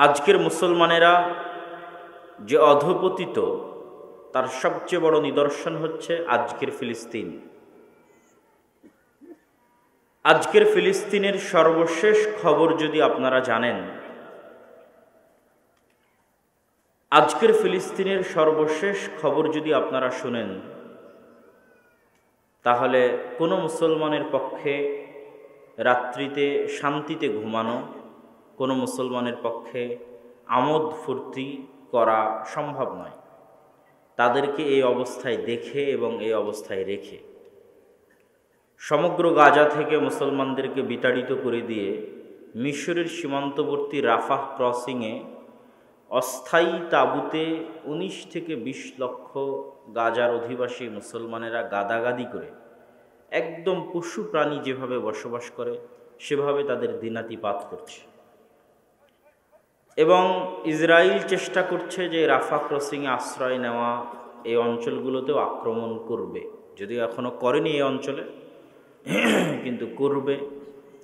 আজকের মুসলমানেরা যে অধঃপতিত তার সবচেয়ে বড় নিদর্শন হচ্ছে আজকের ফিলিস্তিন। আজকের ফিলিস্তিনের সর্বশেষ খবর যদি আপনারা জানেন, আজকের ফিলিস্তিনের সর্বশেষ খবর যদি আপনারা শুনেন, তাহলে কোনো মুসলমানের পক্ষে রাত্রিতে শান্তিতে ঘুমানো, কোনো মুসলমানের পক্ষে আমোদ ফুর্তি করা সম্ভব নয়। তাদেরকে এই অবস্থায় দেখে এবং এই অবস্থায় রেখে সমগ্র গাজা থেকে মুসলমানদেরকে বিতাড়িত করে দিয়ে মিশরের সীমান্তবর্তী রাফাহ ক্রসিংয়ে অস্থায়ী তাঁবুতে 19 থেকে 20 লক্ষ গাজার অধিবাসী মুসলমানেরা গাদাগাদি করে একদম পশু প্রাণী যেভাবে বসবাস করে সেভাবে তাদের দিনাতিপাত করছে। এবং ইসরায়েল চেষ্টা করছে যে রাফা ক্রসিংয়ে আশ্রয় নেওয়া এই অঞ্চলগুলোতেও আক্রমণ করবে, যদিও এখনও করেনি এই অঞ্চলে, কিন্তু করবে,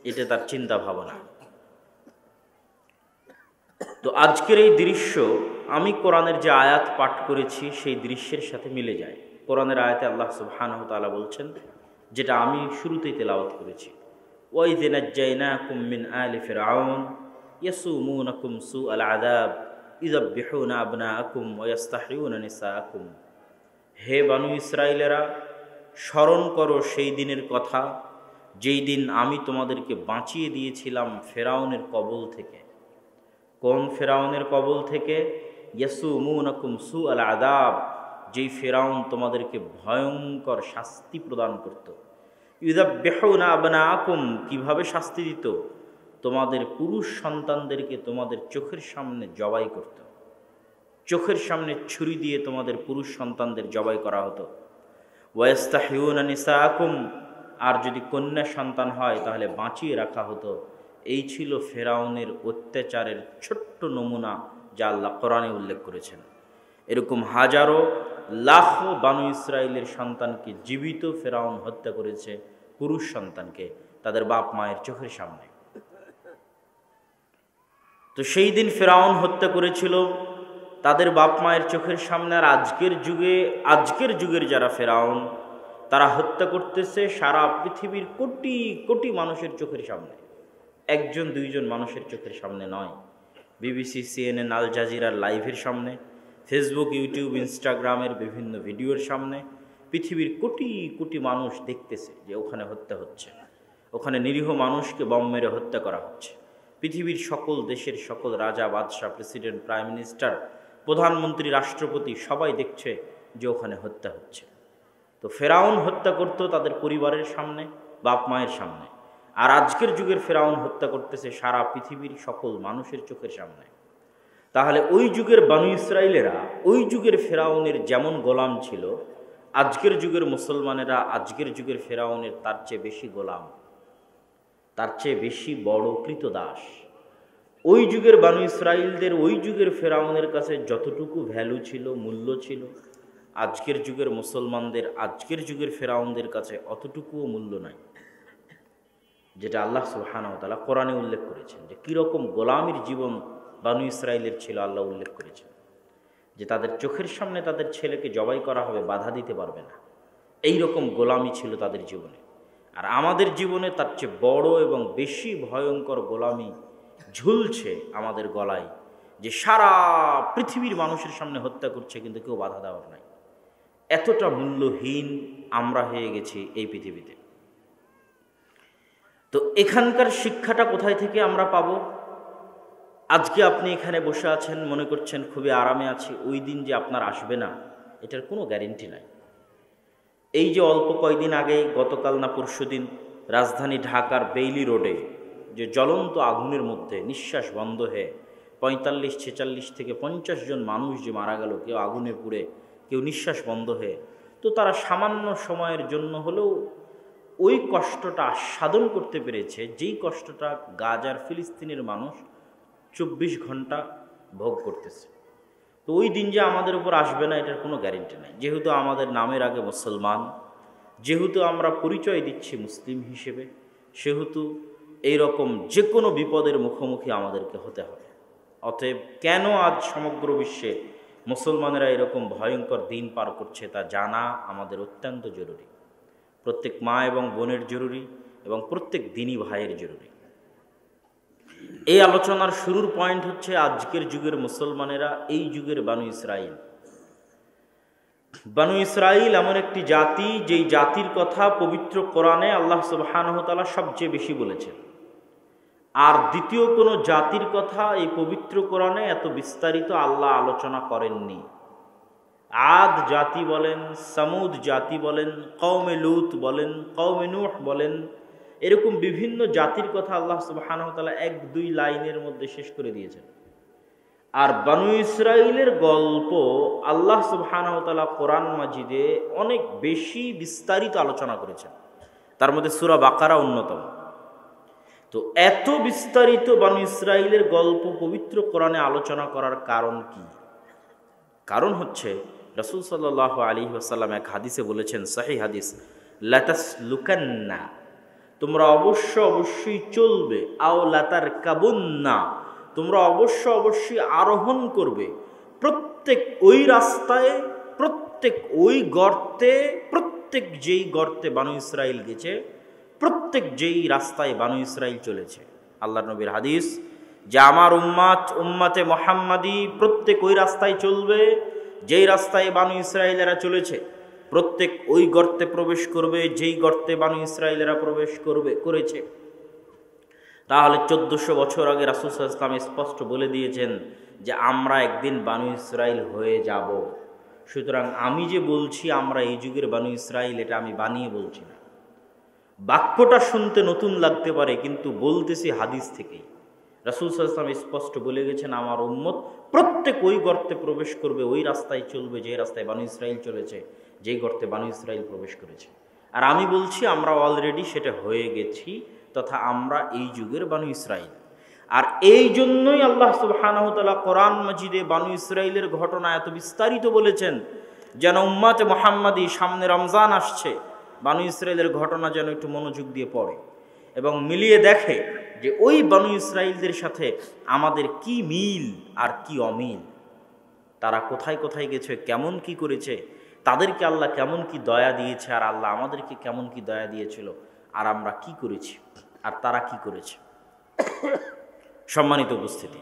এটা তার চিন্তা ভাবনা। তো আজকের এই দৃশ্য আমি কোরআনের যে আয়াত পাঠ করেছি সেই দৃশ্যের সাথে মিলে যায়। কোরআনের আয়াতে আল্লাহ সুবহানাহু ওয়া তাআলা বলছেন, যেটা আমি শুরুতেই তেলাওয়াত করেছি, ওয়াইয নাজ্জায়নাকুম মিন আলি ফিরআউন ইয়াসুমুনাকুম সুআল আযাব ইযাববিহুনা আবনাআকুম ওয়া ইস্তাহইউনা নিসাআকুম। হে বানু ইসরাইলেরা, স্মরণ করো সেই দিনের কথা যেই দিন আমি তোমাদেরকে বাঁচিয়ে দিয়েছিলাম ফেরাউনের কবল থেকে। কোন ফেরাউনের কবল থেকে? ইয়াসুমুনাকুম সুআল আযাব, যেই ফেরাউন তোমাদেরকে ভয়ঙ্কর শাস্তি প্রদান করত। ইযাববিহুনা আবনাআকুম, কিভাবে শাস্তি দিত? তোমাদের পুরুষ সন্তানদেরকে তোমাদের চোখের সামনে জবাই করত, চোখের সামনে ছুরি দিয়ে তোমাদের পুরুষ সন্তানদের জবাই করা হতো। ওয়া ইস্তাহইউনা নিসাআকুম, আর যদি কন্যা সন্তান হয় তাহলে বাঁচিয়ে রাখা হতো। এই ছিল ফেরাউনের অত্যাচারের ছোট্ট নমুনা যা আল্লাহ কোরআনে উল্লেখ করেছেন। এরকম হাজারো লাখ বানু ইসরায়েলের সন্তানকে জীবিত ফেরাউন হত্যা করেছে, পুরুষ সন্তানকে তাদের বাপ মায়ের চোখের সামনে। তো সেই দিন ফেরাউন হত্যা করেছিল তাদের বাপ মায়ের চোখের সামনে। আর আজকের যুগের যারা ফেরাউন, তারা হত্যা করতেছে সারা পৃথিবীর কোটি কোটি মানুষের চোখের সামনে, একজন দুইজন মানুষের চোখের সামনে নয়। বিবিসি, CNN, আল জাজিরার লাইভের সামনে, ফেসবুক, ইউটিউব, ইনস্টাগ্রামের বিভিন্ন ভিডিওর সামনে পৃথিবীর কোটি কোটি মানুষ দেখতেছে যে ওখানে হত্যা হচ্ছে, ওখানে নিরীহ মানুষকে বম মেরে হত্যা করা হচ্ছে। পৃথিবীর সকল দেশের সকল রাজা, বাদশাহ, প্রেসিডেন্ট, প্রাইম মিনিস্টার, প্রধানমন্ত্রী, রাষ্ট্রপতি সবাই দেখছে যে ওখানে হত্যা হচ্ছে। তো ফেরাউন হত্যা করত তাদের পরিবারের সামনে, বাপ মায়ের সামনে, আর আজকের যুগের ফেরাউন হত্যা করতেছে সারা পৃথিবীর সকল মানুষের চোখের সামনে। তাহলে ওই যুগের বানু ইসরায়েলেরা ওই যুগের ফেরাউনের যেমন গোলাম ছিল, আজকের যুগের মুসলমানেরা আজকের যুগের ফেরাউনের তার চেয়ে বেশি গোলাম, তার চেয়ে বেশি বড় কৃতদাস। ওই যুগের বানু ইসরায়েলদের ওই যুগের ফেরাউনের কাছে যতটুকু ভ্যালু ছিল, মূল্য ছিল, আজকের যুগের মুসলমানদের আজকের যুগের ফেরাউনদের কাছে অতটুকুও মূল্য নাই। যেটা আল্লাহ সুবহানাহু ওয়া তাআলা কোরআনে উল্লেখ করেছেন যে কীরকম গোলামির জীবন বানু ইসরায়েলের ছিল, আল্লাহ উল্লেখ করেছেন যে তাদের চোখের সামনে তাদের ছেলেকে জবাই করা হবে, বাধা দিতে পারবে না। এই রকম গোলামি ছিল তাদের জীবনে। আর আমাদের জীবনে তার চেয়ে বড় এবং বেশি ভয়ঙ্কর গোলামি ঝুলছে আমাদের গলায়, যে সারা পৃথিবীর মানুষের সামনে হত্যা করছে কিন্তু কেউ বাধা দেওয়ার নাই। এতটা মূল্যহীন আমরা হয়ে গেছি এই পৃথিবীতে। তো এখানকার শিক্ষাটা কোথায় থেকে আমরা পাব? আজকে আপনি এখানে বসে আছেন, মনে করছেন খুবই আরামে আছি, ওই দিন যে আপনার আসবে না এটার কোনো গ্যারেন্টি নাই। এই যে অল্প কয়েকদিন আগে, গতকাল না পরশুদিন, রাজধানী ঢাকার বেইলি রোডে যে জ্বলন্ত আগুনের মধ্যে নিঃশ্বাস বন্ধ হয়ে 45, 46 থেকে 50 জন মানুষ যে মারা গেল, কেউ আগুনে পুড়ে, কেউ নিঃশ্বাস বন্ধ হয়ে। তো তারা সামান্য সময়ের জন্য হলেও ওই কষ্টটা আস্বাদন করতে পেরেছে, যেই কষ্টটা গাজার ফিলিস্তিনের মানুষ 24 ঘন্টা ভোগ করতেছে। তো ওই দিন যে আমাদের উপর আসবে না এটার কোনো গ্যারেন্টি নাই। যেহেতু আমাদের নামের আগে মুসলমান, যেহেতু আমরা পরিচয় দিচ্ছি মুসলিম হিসেবে, সেহেতু এই রকম যে কোনো বিপদের মুখোমুখি আমাদেরকে হতে হবে। অতএব কেন আজ সমগ্র বিশ্বে মুসলমানেরা এরকম ভয়ঙ্কর দিন পার করছে তা জানা আমাদের অত্যন্ত জরুরি। প্রত্যেক মা এবং বোনের জরুরি এবং প্রত্যেক দিনী ভাইয়ের জরুরি। এই আলোচনার শুরুর পয়েন্ট হচ্ছে আজকের যুগের মুসলমানেরা এই যুগের বানু ইসরাইল। বানু ইসরাইল এমন একটি জাতি যেই জাতির কথা পবিত্র কোরআনে আল্লাহ সুবহানাহু ওয়া তাআলা সবচেয়ে বেশি বলেছেন। আর দ্বিতীয় কোনো জাতির কথা এই পবিত্র কোরআনে এত বিস্তারিত আল্লাহ আলোচনা করেননি। আদ জাতি বলেন, সামুদ জাতি বলেন, কওমে লূত বলেন, কওমে নূহ বলেন, এরকম বিভিন্ন জাতির কথা আল্লাহ সুবহানাহু ওয়া তাআলা 1-2 লাইনের মধ্যে শেষ করে দিয়েছেন। আর বানু ইসরাইলের গল্প আল্লাহ সুবহানাহু ওয়া তাআলা কোরআন মাজিদে অনেক বেশি বিস্তারিত আলোচনা করেছেন, তার মধ্যে সূরা বাকারা অন্যতম। তো এত বিস্তারিত বানু ইসরাইলের গল্প পবিত্র কোরআনে আলোচনা করার কারণ কি? কারণ হচ্ছে রাসূল সাল্লাল্লাহু আলাইহি ওয়াসাল্লাম এক হাদিসে বলেছেন, সহিহ হাদিস, লাতাসলুকান্না, তোমরা অবশ্যই চলবে, আও লাতারকাবুন্না, তোমরা অবশ্যই আরোহণ করবে, প্রত্যেক ওই রাস্তায়, প্রত্যেক ওই গর্তে, প্রত্যেক যেই গর্তে বানু ইসরাইল গেছে, প্রত্যেক যেই রাস্তায় বানু ইসরাইল চলেছে। আল্লাহর নবীর হাদিস যে আমার উম্মাতে মুহাম্মাদি প্রত্যেক ওই রাস্তায় চলবে যেই রাস্তায় বানু ইসরাইলেরা চলেছে, প্রত্যেক ওই গর্তে প্রবেশ করবে যেই গর্তে বানু ইসরাইলেরা প্রবেশ করেছে। তাহলে 1400 বছর আগে রাসূল সাল্লাল্লাহু আলাইহি ওয়াসাল্লাম স্পষ্ট বলে দিয়েছেন যে আমরা একদিন বানু ইসরাইল হয়ে যাব। সুতরাং আমি যে বলছি আমরা এই যুগের বানু ইসরাইল, এটা আমি বানিয়ে বলছি না। বাক্যটা শুনতে নতুন লাগতে পারে, কিন্তু বলতেছি হাদিস থেকেই। রাসূল সাল্লাল্লাহু আলাইহি ওয়াসাল্লাম স্পষ্ট বলে গেছেন আমার উম্মত প্রত্যেক ওই গর্তে প্রবেশ করবে, ওই রাস্তায় চলবে যে রাস্তায় বানু ইসরাইল চলেছে, যেই গর্তে বানু ইসরাইল প্রবেশ করেছে। আর আমি বলছি আমরা অলরেডি সেটা হয়ে গেছি, তথা আমরা এই যুগের বানু ইসরাইল। আর এই জন্যই আল্লাহ সুবহানাহু ওয়া তাআলা কোরআন মাজিদে বানু ইসরাইলের ঘটনা এত বিস্তারিত বলেছেন, যেন উম্মাতে মুহাম্মাদি সামনে রমজান আসছে, বানু ইসরাইলের ঘটনা যেন একটু মনোযোগ দিয়ে পড়ে এবং মিলিয়ে দেখে যে ওই বানু ইসরাইলদের সাথে আমাদের কি মিল আর কি অমিল। তারা কোথায় কোথায় গেছে, কেমন কি করেছে, তাদেরকে আল্লাহ কেমন কি দয়া দিয়েছে, আর আল্লাহ আমাদেরকে কেমন কি দয়া দিয়েছিল, আর আমরা কি করেছি আর তারা কি করেছে। সম্মানিত উপস্থিতি,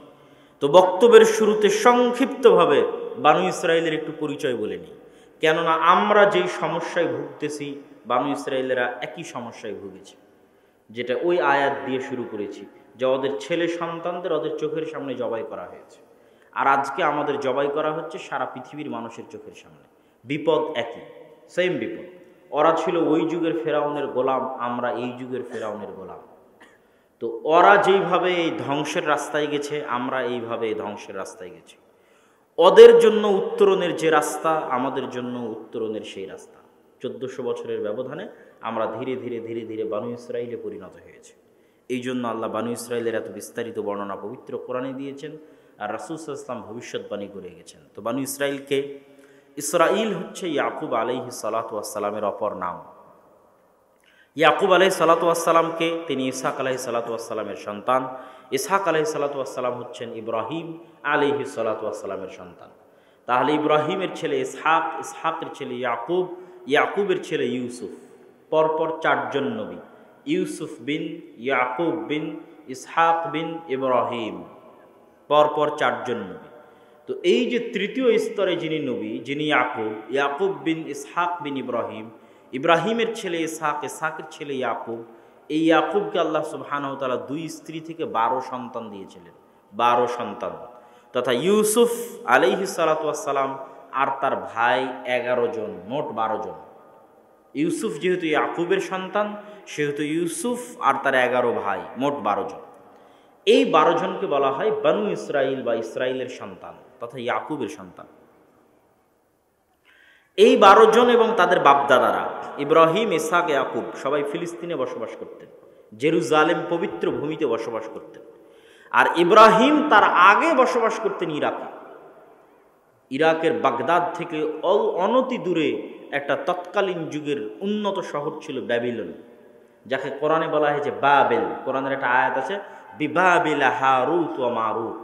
তো বক্তব্যের শুরুতে সংক্ষিপ্তভাবে বানু ইসরাইলের একটু পরিচয় বলে নিই। কেননা আমরা যেই সমস্যায় ভুগতেছি বানু ইসরাইলেরা একই সমস্যায় ভুগেছে, যেটা ওই আয়াত দিয়ে শুরু করেছি, যে ওদের ছেলে সন্তানদের ওদের চোখের সামনে জবাই করা হয়েছে। আর আজকে আমাদের জবাই করা হচ্ছে সারা পৃথিবীর মানুষের চোখের সামনে। বিপদ একই, সেম বিপদ। ওরা ছিল ওই যুগের ফেরাউনের গোলাম, আমরা এই যুগের ফেরাউনের গোলাম। তো ওরা যেইভাবে এই ধ্বংসের রাস্তায় গেছে, আমরা এইভাবে এই ধ্বংসের রাস্তায় গেছি। ওদের জন্য উত্তরণের যে রাস্তা, আমাদের জন্য উত্তরণের সেই রাস্তা। 1400 বছরের ব্যবধানে আমরা ধীরে ধীরে বানু ইসরাইলে পরিণত হয়েছে। এই জন্য আল্লাহ বানু ইসরাইলের এত বিস্তারিত বর্ণনা পবিত্র কোরআনে দিয়েছেন, আর রাসূল সাল্লাল্লাহু আলাইহি ওয়াসাল্লাম ভবিষ্যৎবাণী করে গেছেন। তো বানু ইসরাইলকে, ইসরাইল হচ্ছে ইয়াকুব আলাইহিস সালাতু ওয়াস সালামের অপর নাম। ইয়াকুব আলাইহিস সালাতু ওয়াস সালামকে তিনি ইসহাক আলাইহিস সালাতু ওয়াস সালামের সন্তান, ইসহাক আলাইহিস সালাতু ওয়াস সালাম হচ্ছেন ইব্রাহিম আলাইহিস সালাতু ওয়াস সালামের সন্তান। তাহলে ইব্রাহিমের ছেলে ইসহাক, ইসহাকের ছেলে ইয়াকুব, ইয়াকুবের ছেলে ইউসুফ। পরপর 4 জন নবী, ইউসুফ বিন ইয়াকুব বিন ইসহাক বিন ইব্রাহিম, পরপর 4 জন নবী। তো এই যে তৃতীয় স্তরে যিনি নবী, যিনি ইয়াকুব, ইয়াকুব বিন ইসহাক বিন ইব্রাহিম, ইব্রাহিমের ছেলে ইসহাক, ইসহাকের ছেলে ইয়াকুব। এই ইয়াকুবকে আল্লাহ সুবহানাহু ওয়া তাআলা 2 স্ত্রী থেকে 12 সন্তান দিয়েছিলেন, 12 সন্তান, তথা ইউসুফ আলাইহিস সালাতু ওয়াস সালাম আর তার ভাই 11 জন, মোট 12 জন। ইউসুফ যেহেতু ইয়াকুবের সন্তান, সেহেতু ইউসুফ আর তার 11 ভাই, মোট 12 জন। এই 12 জনকে বলা হয় বানু ইসরাইল বা ইসরাইলের সন্তান তথা ইয়াকুবের সন্তান। এই 12 জন এবং তাদের বাপদাদারা ইব্রাহিম, ইসহাক, ইয়াকুব সবাই ফিলিস্তিনে বসবাস করতেন, জেরুজালেম পবিত্র ভূমিতে বসবাস করতেন। আর ইব্রাহিম তার আগে বসবাস করতেন ইরাকে। ইরাকের বাগদাদ থেকে অনতি দূরে একটা তৎকালীন যুগের উন্নত শহর ছিল ব্যাবিলন, যাকে কোরআনে বলা হয়েছে বাবেল। কোরআনের একটা আয়াত আছে, বিবাবিলা হারুত ওয়া মারুত,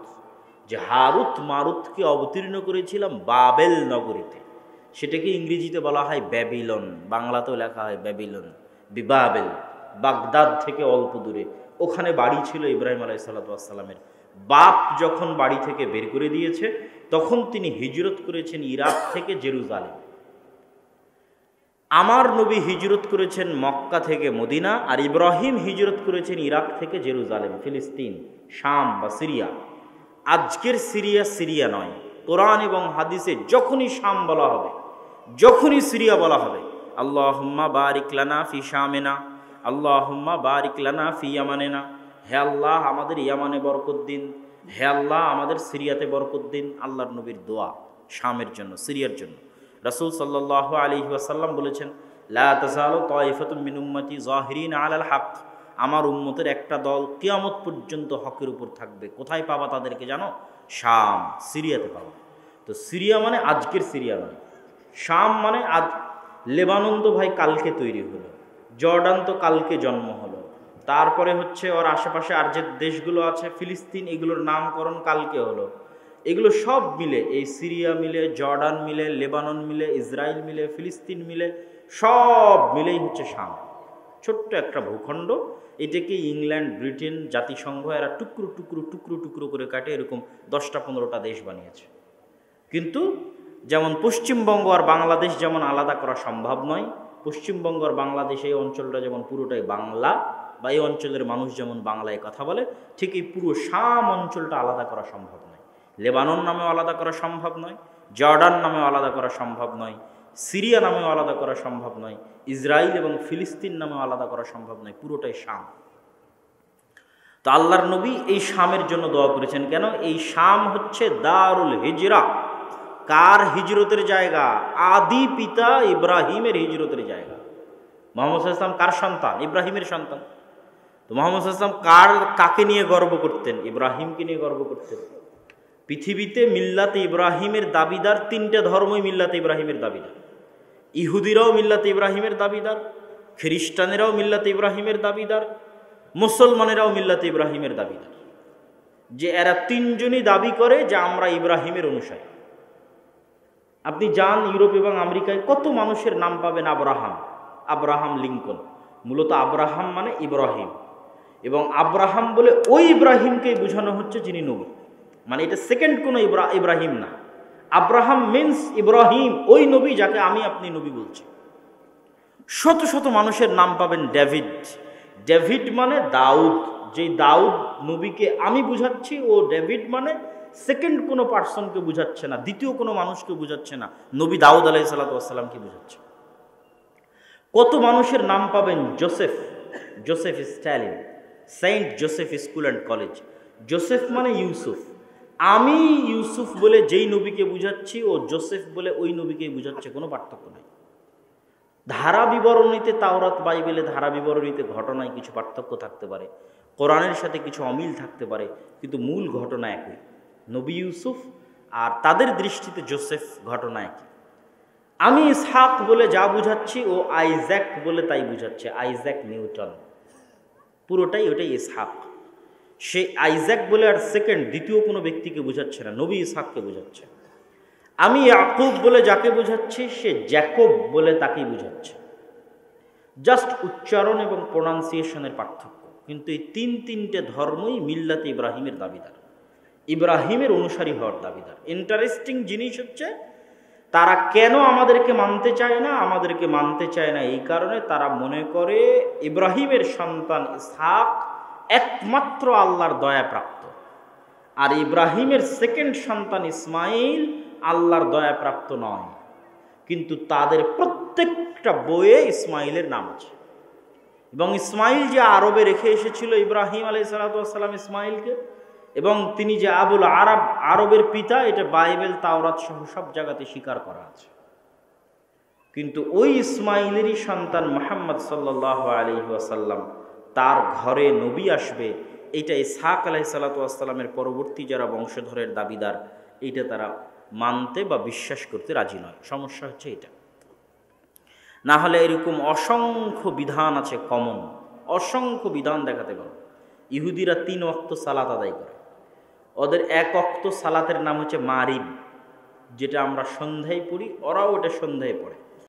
যে হারুত মারুতকে অবতীর্ণ করেছিলাম বাবেল নগরীতে। সেটাকে ইংরেজিতে বলা হয় ব্যাবিলন, বাংলাতেও লেখা হয় ব্যাবিলন, বিবাবেল। বাগদাদ থেকে অল্প দূরে ওখানে বাড়ি ছিল ইব্রাহিম আলাইহিসসালামের। বাপ যখন বাড়ি থেকে বের করে দিয়েছে তখন তিনি হিজরত করেছেন ইরাক থেকে জেরুজালেম। আমার নবী হিজরত করেছেন মক্কা থেকে মদিনা, আর ইব্রাহিম হিজরত করেছেন ইরাক থেকে জেরুজালেম, ফিলিস্তিন, শাম বা সিরিয়া। আজকের সিরিয়া সিরিয়া নয়। কোরআন এবং হাদিসে যখনই শাম বলা হবে, যখনই সিরিয়া বলা হবে, আল্লাহুম্মা বারিক লানা ফি শামিনা, আল্লাহুম্মা বারিক লানা ফি ইয়ামানিনা, হে আল্লাহ আমাদের ইয়ামানে বরকত দিন, হে আল্লাহ আমাদের সিরিয়াতে বরকত দিন। আল্লাহর নবীর দোয়া শামের জন্য, সিরিয়ার জন্য। রাসূল সাল্লাল্লাহু আলাইহি ওয়াসাল্লাম বলেছেন, লা তাযালু তায়ফাতুম মিন উম্মতি যাহিরিন আলাল হক, আমার উম্মতের একটা দল কিয়ামত পর্যন্ত হকের উপর থাকবে। কোথায় পাবা তাদেরকে জানো? শাম, সিরিয়াতে পাবা। তো সিরিয়া মানে আজকের সিরিয়া নয়, শাম মানে আজ। লেবানন তো ভাই কালকে তৈরি হলো, জর্ডান তো কালকে জন্ম হলো, তারপরে হচ্ছে ওর আশেপাশে আর যে দেশগুলো আছে ফিলিস্তিন, এগুলোর নামকরণ কালকে হলো। এগুলো সব মিলে, এই সিরিয়া মিলে, জর্ডান মিলে, লেবানন মিলে, ইসরায়েল মিলে, ফিলিস্তিন মিলে, সব মিলেই হচ্ছে শাম। ছোট্ট একটা ভূখণ্ড। এটাকে ইংল্যান্ড, ব্রিটেন, জাতিসংঘ এরা টুকরো টুকরো টুকরো টুকরো করে কাটে এরকম 10টা-15টা দেশ বানিয়েছে। কিন্তু যেমন পশ্চিমবঙ্গ আর বাংলাদেশ যেমন আলাদা করা সম্ভব নয়, পশ্চিমবঙ্গ আর বাংলাদেশ এই অঞ্চলটা যেমন পুরোটাই বাংলা, বা এই অঞ্চলের মানুষ যেমন বাংলায় কথা বলে, ঠিক এই পুরো শাম অঞ্চলটা আলাদা করা সম্ভব নয়। লেবানন নামেও আলাদা করা সম্ভব নয়, জর্ডান নামেও আলাদা করা সম্ভব নয়, সিরিয়া নামেও আলাদা করা সম্ভব নয়, ইসরায়েল এবং ফিলিস্তিন নামেও আলাদা করা সম্ভব নয়, পুরোটাই শাম। তো আল্লাহর নবী এই শামের জন্য দোয়া করেছেন। কেন? এই শাম হচ্ছে দারুল হিজরা। কার হিজরতের জায়গা? আদি পিতা ইব্রাহিমের হিজরতের জায়গা। মুহাম্মদ সাল্লাল্লাহু আলাইহি ওয়াসাল্লাম কার সন্তান? ইব্রাহিমের সন্তান। তো মুহাম্মদ সাল্লাল্লাহু আলাইহি ওয়াসাল্লাম কাকে নিয়ে গর্ব করতেন? ইব্রাহিমকে নিয়ে গর্ব করতেন। পৃথিবীতে মিল্লাতে ইব্রাহিমের দাবিদার 3টে ধর্মই মিল্লাতে ইব্রাহিমের দাবিদার। ইহুদিরাও মিল্লাতে ইব্রাহিমের দাবিদার, খ্রিস্টানেরাও মিল্লাতে ইব্রাহিমের দাবিদার, মুসলমানেরাও মিল্লাতে ইব্রাহিমের দাবিদার। যে এরা 3জনই দাবি করে যে আমরা ইব্রাহিমের অনুসারী। আপনি যান ইউরোপ এবং আমেরিকায়, কত মানুষের নাম পাবেন আব্রাহাম, আব্রাহাম লিঙ্কন। মূলত আব্রাহাম মানে ইব্রাহিম, এবং আব্রাহাম বলে ওই ইব্রাহিমকেই বোঝানো হচ্ছে যিনি নবী। মানে এটা সেকেন্ড কোনো ইব্রাহিম না। আব্রাহাম মিন্স ইব্রাহিম, ওই নবী যাকে আমি আপনি নবী বলছি। শত শত মানুষের নাম পাবেন ডেভিড। ডেভিড মানে দাউদ, যেই দাউদ নবীকে আমি বুঝাচ্ছি, ও ডেভিড মানে সেকেন্ড কোনো পার্সনকে বুঝাচ্ছে না, দ্বিতীয় কোনো মানুষকে বুঝাচ্ছে না, নবী দাউদ আলাইহিস সালাতু ওয়াস সালামকে বুঝাচ্ছে। কত মানুষের নাম পাবেন Joseph, Joseph Stalin, saint Joseph school and college. Joseph মানে ইউসুফ। আমি ইউসুফ বলে যেই নবীকে বুঝাচ্ছি, ও জোসেফ বলে ওই নবীকেই বুঝাচ্ছে, কোনো পার্থক্য নাই। ধারা বিবরণীতে, তাওরাত বাইবেলে ধারা বিবরণীতে ঘটনায় কিছু পার্থক্য থাকতে পারে, কোরআনের সাথে কিছু অমিল থাকতে পারে, কিন্তু মূল ঘটনা একই। নবী ইউসুফ আর তাদের দৃষ্টিতে জোসেফ ঘটনা একই। আমি ইসহাক বলে যা বুঝাচ্ছি, ও আইজ্যাক বলে তাই বুঝাচ্ছে, আইজ্যাক নিউটন, পুরোটাই ওটাই ইসহাক। সে আইজ্যাক বলে আর সেকেন্ড দ্বিতীয় কোনো ব্যক্তিকে বুঝাচ্ছে না, নবী ইসহাককে বুঝাচ্ছে। আমি ইয়াকুব বলে যাকে বুঝাচ্ছি, সে জ্যাকব বলে তাকেই বুঝাচ্ছে। জাস্ট উচ্চারণ এবং প্রোনাউন্সিয়েশনের পার্থক্য, কিন্তু এই তিনটে ধর্মই মিল্লাতে ইব্রাহিমের দাবিদার, ইব্রাহিমের অনুসারী হওয়ার দাবিদার। ইন্টারেস্টিং জিনিস হচ্ছে, তারা কেন আমাদেরকে মানতে চায় না? আমাদেরকে মানতে চায় না এই কারণে, তারা মনে করে ইব্রাহিমের সন্তান ইসহাক একমাত্র আল্লাহর দয়াপ্রাপ্ত, আর ইব্রাহিমের সেকেন্ড সন্তান ইসমাইল আল্লাহর দয়াপ্রাপ্ত নয়। কিন্তু তাদের প্রত্যেকটা বইয়ে ইসমাইলের নাম আছে, এবং ইসমাইল যে আরবে রেখে এসেছিল ইব্রাহিম আলাইহিস সালাতু ওয়াস সালাম ইসমাইলকে, এবং তিনি যে আবুল আরব, আরবের পিতা, এটা বাইবেল, তাওরাত সহ সব জায়গাতে স্বীকার করা আছে। কিন্তু ওই ইসমাইলেরই সন্তান মুহাম্মদ সাল্লাল্লাহু আলাইহি ওয়াসাল্লাম, তার ঘরে নবী আসবে, এটা ইসহাক আলাইহিস সালাতু ওয়াস সালামের পরবর্তী যারা বংশধরের দাবিদার, এইটা তারা মানতে বা বিশ্বাস করতে রাজি নয়। সমস্যা হচ্ছে এটা। না হলে এরকম অসংখ্য বিধান আছে, কমন অসংখ্য বিধান দেখাতে পারো। ইহুদিরা 3 ওয়াক্ত সালাত আদায় করে, ওদের এক ওয়াক্ত সালাতের নাম হচ্ছে মারিব, যেটা আমরা সন্ধ্যায় পড়ি, ওরাও ওটা সন্ধ্যায় পড়ে।